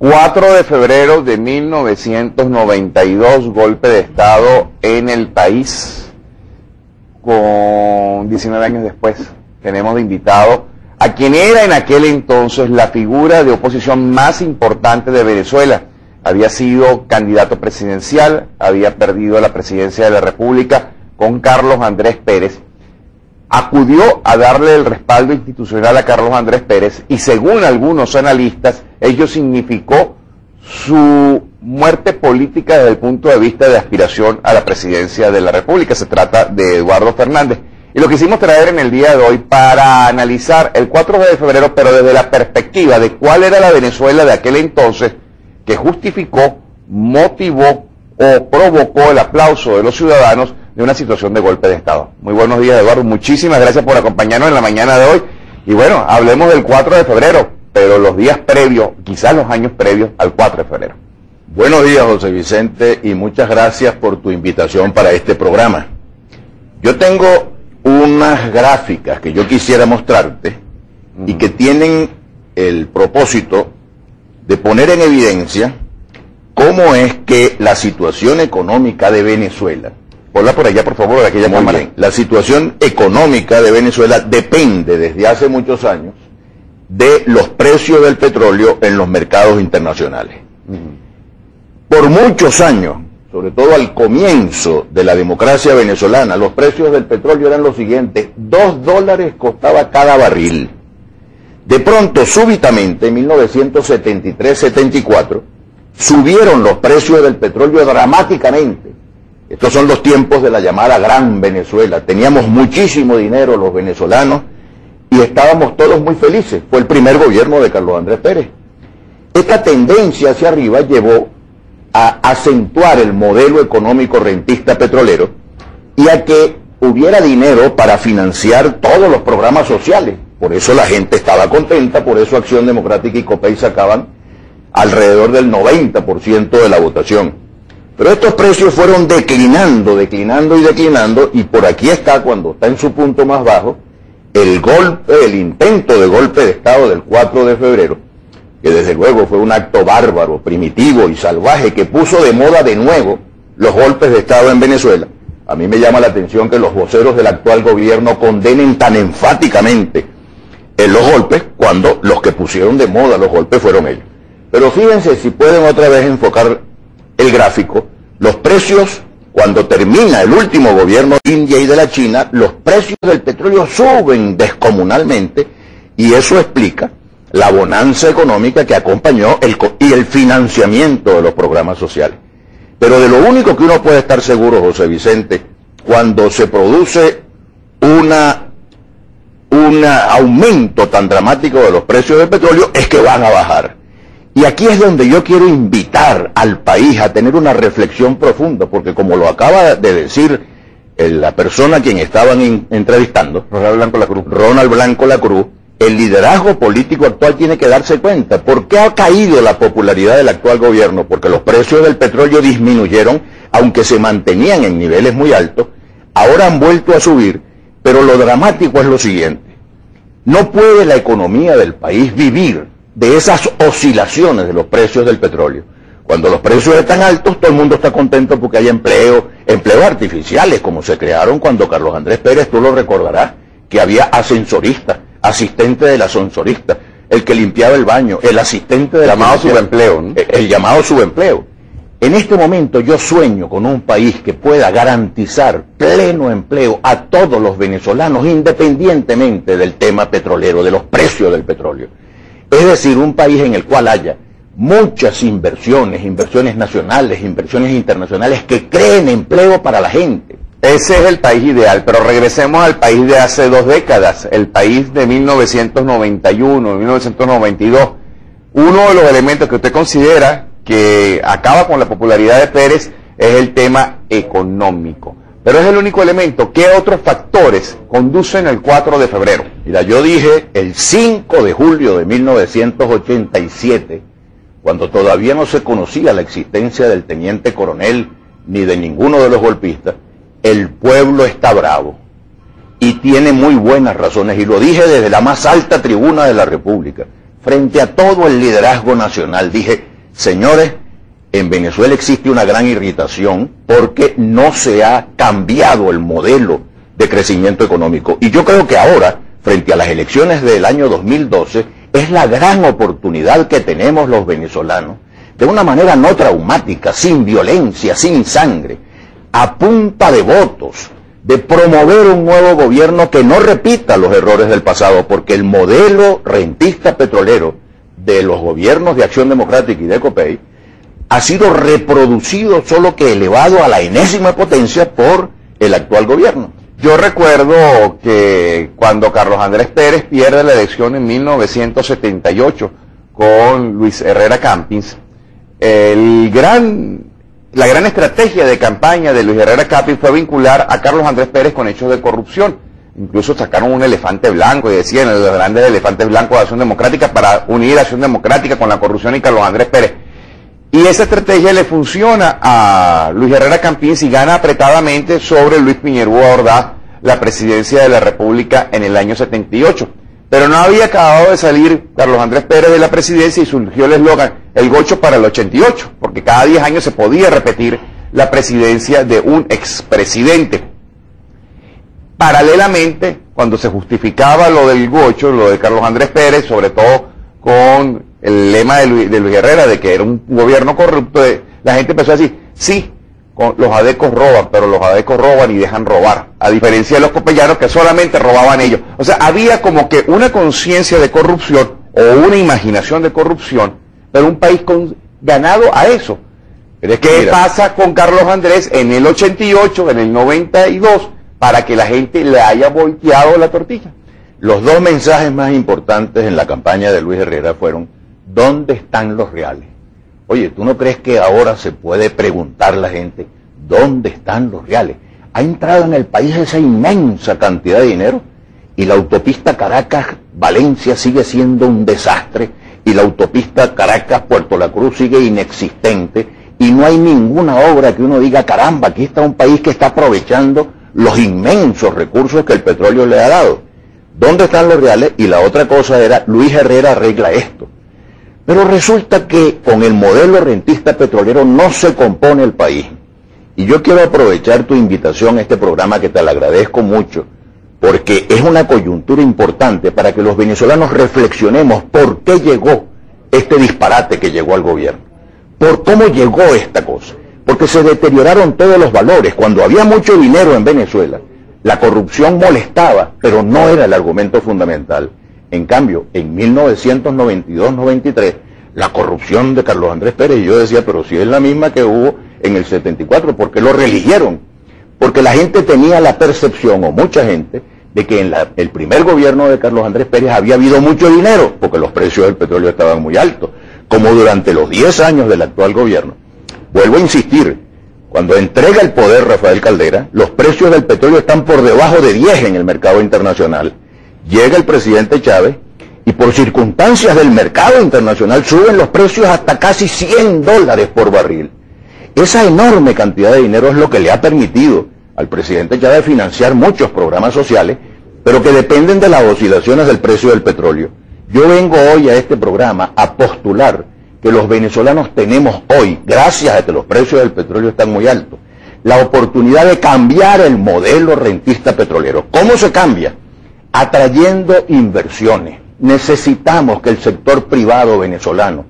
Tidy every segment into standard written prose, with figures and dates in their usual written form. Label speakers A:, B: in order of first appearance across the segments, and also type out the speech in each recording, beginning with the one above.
A: 4 de febrero de 1992, golpe de Estado en el país. Con 19 años después, tenemos de invitado a quien era en aquel entonces la figura de oposición más importante de Venezuela. Había sido candidato presidencial, había perdido la presidencia de la República con Carlos Andrés Pérez. Acudió a darle el respaldo institucional a Carlos Andrés Pérez y, según algunos analistas, ello significó su muerte política desde el punto de vista de aspiración a la presidencia de la República. Se trata de Eduardo Fernández. Y lo quisimos traer en el día de hoy para analizar el 4 de febrero, pero desde la perspectiva de cuál era la Venezuela de aquel entonces, que justificó, motivó o provocó el aplauso de los ciudadanos de una situación de golpe de Estado. Muy buenos días, Eduardo. Muchísimas gracias por acompañarnos en la mañana de hoy. Y bueno, hablemos del 4 de febrero, pero los días previos, quizás los años previos al 4 de febrero.
B: Buenos días, José Vicente, y muchas gracias por tu invitación para este programa. Yo tengo unas gráficas que yo quisiera mostrarte y que tienen el propósito de poner en evidencia cómo es que la situación económica de Venezuela,
A: ponla por allá, por favor, de aquella cámara.
B: Bien, la situación económica de Venezuela depende desde hace muchos años de los precios del petróleo en los mercados internacionales. Por muchos años, sobre todo al comienzo de la democracia venezolana, los precios del petróleo eran los siguientes: $2 costaba cada barril. De pronto, súbitamente, en 1973-74, subieron los precios del petróleo dramáticamente. Estos son los tiempos de la llamada Gran Venezuela. Teníamos muchísimo dinero los venezolanos y estábamos todos muy felices. Fue el primer gobierno de Carlos Andrés Pérez. Esta tendencia hacia arriba llevó a acentuar el modelo económico rentista petrolero y a que hubiera dinero para financiar todos los programas sociales. Por eso la gente estaba contenta, por eso Acción Democrática y COPEI sacaban alrededor del 90% de la votación. Pero estos precios fueron declinando, y por aquí está, cuando está en su punto más bajo, el intento de golpe de Estado del 4 de febrero, que desde luego fue un acto bárbaro, primitivo y salvaje, que puso de moda de nuevo los golpes de Estado en Venezuela. A mí me llama la atención que los voceros del actual gobierno condenen tan enfáticamente los golpes, cuando los que pusieron de moda los golpes fueron ellos. Pero fíjense, si pueden otra vez enfocar el gráfico, los precios, cuando termina el último gobierno de India y de la China, los precios del petróleo suben descomunalmente, y eso explica la bonanza económica que acompañó y el financiamiento de los programas sociales. Pero de lo único que uno puede estar seguro, José Vicente, cuando se produce un aumento tan dramático de los precios del petróleo, es que van a bajar. Y aquí es donde yo quiero invitar al país a tener una reflexión profunda, porque como lo acaba de decir la persona a quien estaban entrevistando, Ronald Blanco Lacruz, el liderazgo político actual tiene que darse cuenta. ¿Por qué ha caído la popularidad del actual gobierno? Porque los precios del petróleo disminuyeron, aunque se mantenían en niveles muy altos, ahora han vuelto a subir, pero lo dramático es lo siguiente: no puede la economía del país vivir de esas oscilaciones de los precios del petróleo. Cuando los precios están altos, todo el mundo está contento porque hay empleos artificiales, como se crearon cuando Carlos Andrés Pérez, tú lo recordarás, que había ascensoristas, asistente del ascensorista, el que limpiaba el baño, el asistente del
A: llamado subempleo, ¿no?
B: El llamado subempleo. En este momento yo sueño con un país que pueda garantizar pleno empleo a todos los venezolanos, independientemente del tema petrolero, de los precios del petróleo. Es decir, un país en el cual haya muchas inversiones nacionales, inversiones internacionales que creen empleo para la gente.
A: Ese es el país ideal, pero regresemos al país de hace 2 décadas, el país de 1991, 1992. Uno de los elementos que usted considera que acaba con la popularidad de Pérez es el tema económico. Pero es el único elemento. ¿Qué otros factores conducen al 4 de febrero?
B: Mira, yo dije el 5 de julio de 1987, cuando todavía no se conocía la existencia del teniente coronel ni de ninguno de los golpistas, el pueblo está bravo y tiene muy buenas razones, y lo dije desde la más alta tribuna de la República, frente a todo el liderazgo nacional. Dije, Señores, en Venezuela existe una gran irritación porque no se ha cambiado el modelo de crecimiento económico. Y yo creo que ahora, frente a las elecciones del año 2012, es la gran oportunidad que tenemos los venezolanos, de una manera no traumática, sin violencia, sin sangre, a punta de votos, de promover un nuevo gobierno que no repita los errores del pasado, porque el modelo rentista petrolero de los gobiernos de Acción Democrática y de Copey ha sido reproducido, solo que elevado a la enésima potencia por el actual gobierno.
A: Yo recuerdo que cuando Carlos Andrés Pérez pierde la elección en 1978 con Luis Herrera Campins, la gran estrategia de campaña de Luis Herrera Campins fue vincular a Carlos Andrés Pérez con hechos de corrupción. Incluso sacaron un elefante blanco y decían los grandes elefantes blancos de Acción Democrática para unir a Acción Democrática con la corrupción y Carlos Andrés Pérez. Y esa estrategia le funciona a Luis Herrera Campins y gana apretadamente sobre Luis Piñerúa Ordaz la presidencia de la República en el año 78. Pero no había acabado de salir Carlos Andrés Pérez de la presidencia y surgió el eslogan, el gocho para el 88, porque cada 10 años se podía repetir la presidencia de un expresidente. Paralelamente, cuando se justificaba lo del gocho, lo de Carlos Andrés Pérez, sobre todo con el lema de Luis Herrera de que era un gobierno corrupto, la gente empezó a decir, sí, los adecos roban, pero los adecos roban y dejan robar, a diferencia de los copellanos que solamente robaban ellos. O sea, había como que una conciencia de corrupción o una imaginación de corrupción, pero un país ganado a eso. ¿Qué pasa con Carlos Andrés en el 88, en el 92, para que la gente le haya volteado la tortilla?
B: Los dos mensajes más importantes en la campaña de Luis Herrera fueron, ¿dónde están los reales? Oye, ¿tú no crees que ahora se puede preguntar la gente, ¿dónde están los reales? Ha entrado en el país esa inmensa cantidad de dinero y la autopista Caracas-Valencia sigue siendo un desastre y la autopista Caracas-Puerto La Cruz sigue inexistente y no hay ninguna obra que uno diga, caramba, aquí está un país que está aprovechando los inmensos recursos que el petróleo le ha dado. ¿Dónde están los reales? Y la otra cosa era, Luis Herrera arregla esto. Pero resulta que con el modelo rentista petrolero no se compone el país. Y yo quiero aprovechar tu invitación a este programa, que te lo agradezco mucho, porque es una coyuntura importante para que los venezolanos reflexionemos por qué llegó este disparate que llegó al gobierno, por cómo llegó esta cosa, porque se deterioraron todos los valores. Cuando había mucho dinero en Venezuela, la corrupción molestaba, pero no era el argumento fundamental. En cambio, en 1992-93, la corrupción de Carlos Andrés Pérez, yo decía, pero si es la misma que hubo en el 74, ¿por qué lo reeligieron? Porque la gente tenía la percepción, o mucha gente, de que en el primer gobierno de Carlos Andrés Pérez había habido mucho dinero, porque los precios del petróleo estaban muy altos, como durante los 10 años del actual gobierno. Vuelvo a insistir, cuando entrega el poder Rafael Caldera, los precios del petróleo están por debajo de 10 en el mercado internacional. Llega el presidente Chávez y por circunstancias del mercado internacional suben los precios hasta casi $100 por barril. Esa enorme cantidad de dinero es lo que le ha permitido al presidente Chávez financiar muchos programas sociales, pero que dependen de las oscilaciones del precio del petróleo. Yo vengo hoy a este programa a postular que los venezolanos tenemos hoy, gracias a que los precios del petróleo están muy altos, la oportunidad de cambiar el modelo rentista petrolero. ¿Cómo se cambia? Atrayendo inversiones. Necesitamos que el sector privado venezolano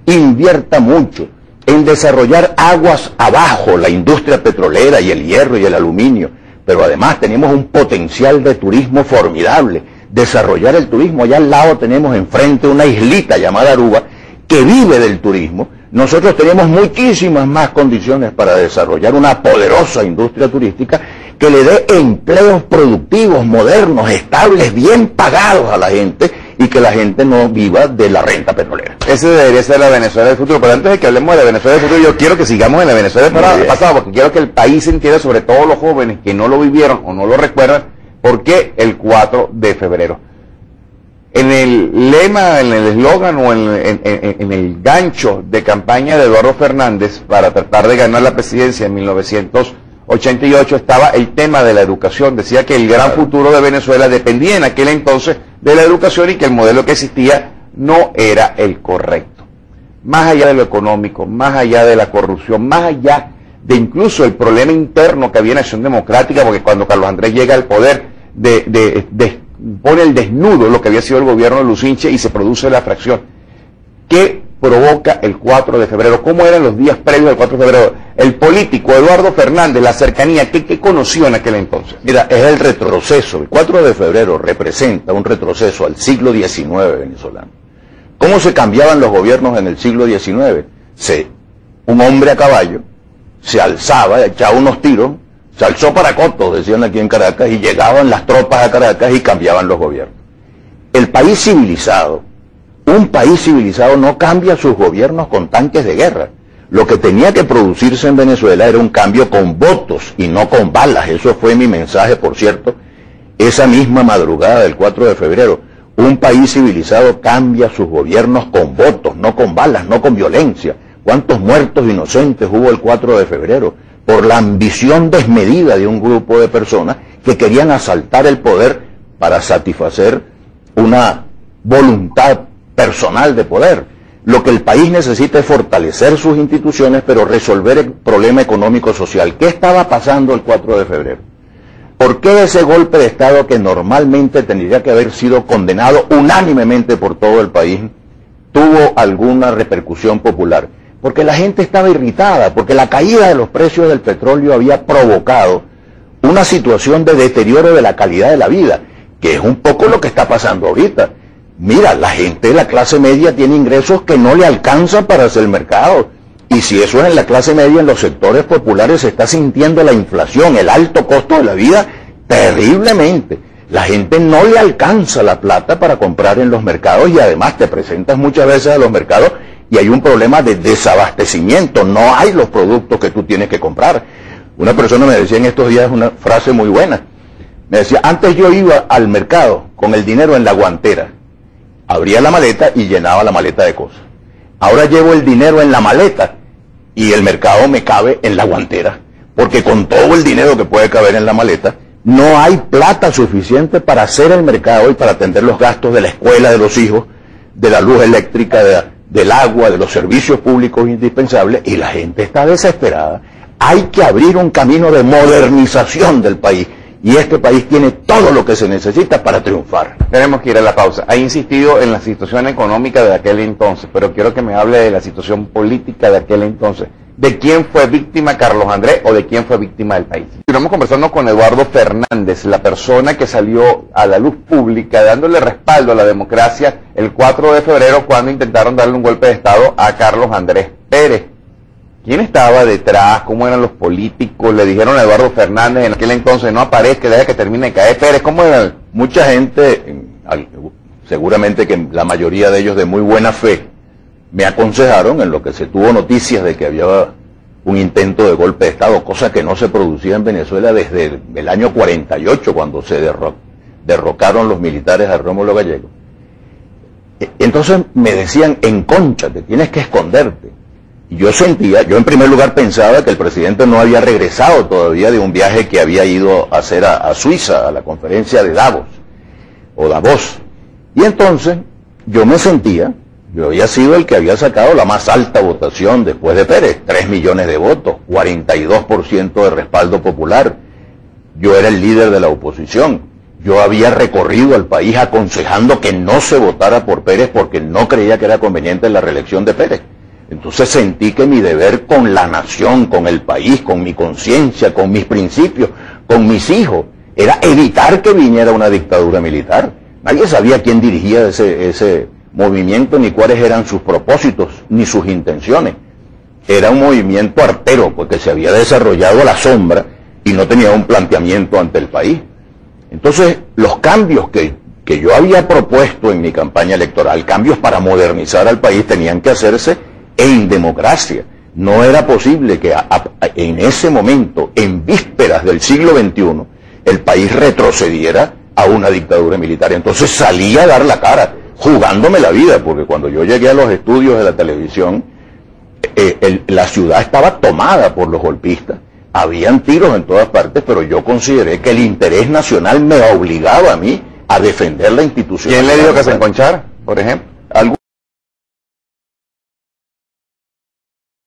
B: invierta mucho en desarrollar aguas abajo la industria petrolera y el hierro y el aluminio, pero además tenemos un potencial de turismo formidable. Desarrollar el turismo, allá al lado tenemos enfrente una islita llamada Aruba que vive del turismo. Nosotros tenemos muchísimas más condiciones para desarrollar una poderosa industria turística que le dé empleos productivos, modernos, estables, bien pagados a la gente, y que la gente no viva de la renta petrolera.
A: Ese debería ser la Venezuela del futuro. Pero antes de que hablemos de la Venezuela del futuro, yo quiero que sigamos en la Venezuela del pasado, porque quiero que el país entienda, sobre todo los jóvenes que no lo vivieron o no lo recuerdan, por qué el 4 de febrero. En el lema, en el eslogan o en el gancho de campaña de Eduardo Fernández para tratar de ganar la presidencia en 1988 estaba el tema de la educación. Decía que el gran futuro de Venezuela dependía en aquel entonces de la educación y que el modelo que existía no era el correcto. más allá de lo económico, más allá de la corrupción, más allá de incluso el problema interno que había en Acción Democrática, porque cuando Carlos Andrés llega al poder, pone el desnudo lo que había sido el gobierno de Lucinche y se produce la fracción. ¿Qué provoca el 4 de febrero? ¿Cómo eran los días previos al 4 de febrero? El político Eduardo Fernández, la cercanía, ¿qué conoció en aquel entonces?
B: Mira, es el retroceso. El 4 de febrero representa un retroceso al siglo XIX venezolano. ¿Cómo se cambiaban los gobiernos en el siglo XIX? Un hombre a caballo se alzaba, echaba unos tiros, se alzó para Cotos, decían aquí en Caracas, y llegaban las tropas a Caracas y cambiaban los gobiernos. El país civilizado, un país civilizado no cambia sus gobiernos con tanques de guerra. Lo que tenía que producirse en Venezuela era un cambio con votos y no con balas. Eso fue mi mensaje, por cierto, esa misma madrugada del 4 de febrero. Un país civilizado cambia sus gobiernos con votos, no con balas, no con violencia. ¿Cuántos muertos inocentes hubo el 4 de febrero? Por la ambición desmedida de un grupo de personas que querían asaltar el poder para satisfacer una voluntad personal de poder. Lo que el país necesita es fortalecer sus instituciones, pero resolver el problema económico-social. ¿Qué estaba pasando el 4 de febrero? ¿Por qué ese golpe de Estado que normalmente tendría que haber sido condenado unánimemente por todo el país tuvo alguna repercusión popular? Porque la gente estaba irritada, porque la caída de los precios del petróleo había provocado una situación de deterioro de la calidad de la vida, que es un poco lo que está pasando ahorita. Mira, la gente de la clase media tiene ingresos que no le alcanzan para hacer el mercado. Y si eso es en la clase media, en los sectores populares se está sintiendo la inflación, el alto costo de la vida, terriblemente. La gente no le alcanza la plata para comprar en los mercados y además te presentas muchas veces a los mercados y hay un problema de desabastecimiento, no hay los productos que tú tienes que comprar. Una persona me decía en estos días una frase muy buena, me decía, antes yo iba al mercado con el dinero en la guantera, abría la maleta y llenaba la maleta de cosas. Ahora llevo el dinero en la maleta y el mercado me cabe en la guantera, porque con todo el dinero que puede caber en la maleta, no hay plata suficiente para hacer el mercado y para atender los gastos de la escuela de los hijos, de la luz eléctrica, del agua, de los servicios públicos indispensables, y la gente está desesperada. Hay que abrir un camino de modernización del país, y este país tiene todo lo que se necesita para triunfar.
A: Tenemos que ir a la pausa. Ha insistido en la situación económica de aquel entonces, pero quiero que me hable de la situación política de aquel entonces. ¿De quién fue víctima Carlos Andrés o de quién fue víctima del país? Estamos conversando con Eduardo Fernández, la persona que salió a la luz pública dándole respaldo a la democracia el 4 de febrero cuando intentaron darle un golpe de Estado a Carlos Andrés Pérez. ¿Quién estaba detrás? ¿Cómo eran los políticos? Le dijeron a Eduardo Fernández en aquel entonces, no aparezca, deja que termine de caer Pérez. ¿Cómo era?
B: Mucha gente, seguramente que la mayoría de ellos de muy buena fe, me aconsejaron en lo que se tuvo noticias de que había un intento de golpe de Estado, cosa que no se producía en Venezuela desde el año 48, cuando se derrocaron los militares a Rómulo Gallego. Entonces me decían, encónchate, tienes que esconderte. Y yo en primer lugar pensaba que el presidente no había regresado todavía de un viaje que había ido a hacer a Suiza, a la conferencia de Davos. Y entonces yo me sentía, yo había sido el que había sacado la más alta votación después de Pérez, 3 millones de votos, 42% de respaldo popular. Yo era el líder de la oposición. Yo había recorrido al país aconsejando que no se votara por Pérez porque no creía que era conveniente la reelección de Pérez. Entonces sentí que mi deber con la nación, con el país, con mi conciencia, con mis principios, con mis hijos, era evitar que viniera una dictadura militar. Nadie sabía quién dirigía ese movimiento, ni cuáles eran sus propósitos, ni sus intenciones. Era un movimiento artero, porque se había desarrollado a la sombra y no tenía un planteamiento ante el país. Entonces, los cambios que yo había propuesto en mi campaña electoral, cambios para modernizar al país, tenían que hacerse en democracia. No era posible que en ese momento, en vísperas del siglo XXI, el país retrocediera a una dictadura militar. Entonces salí a dar la cara, jugándome la vida, porque cuando yo llegué a los estudios de la televisión, la ciudad estaba tomada por los golpistas, habían tiros en todas partes, pero yo consideré que el interés nacional me obligaba a mí a defender la institución.
A: ¿Quién le dijo que se enconchara, por ejemplo?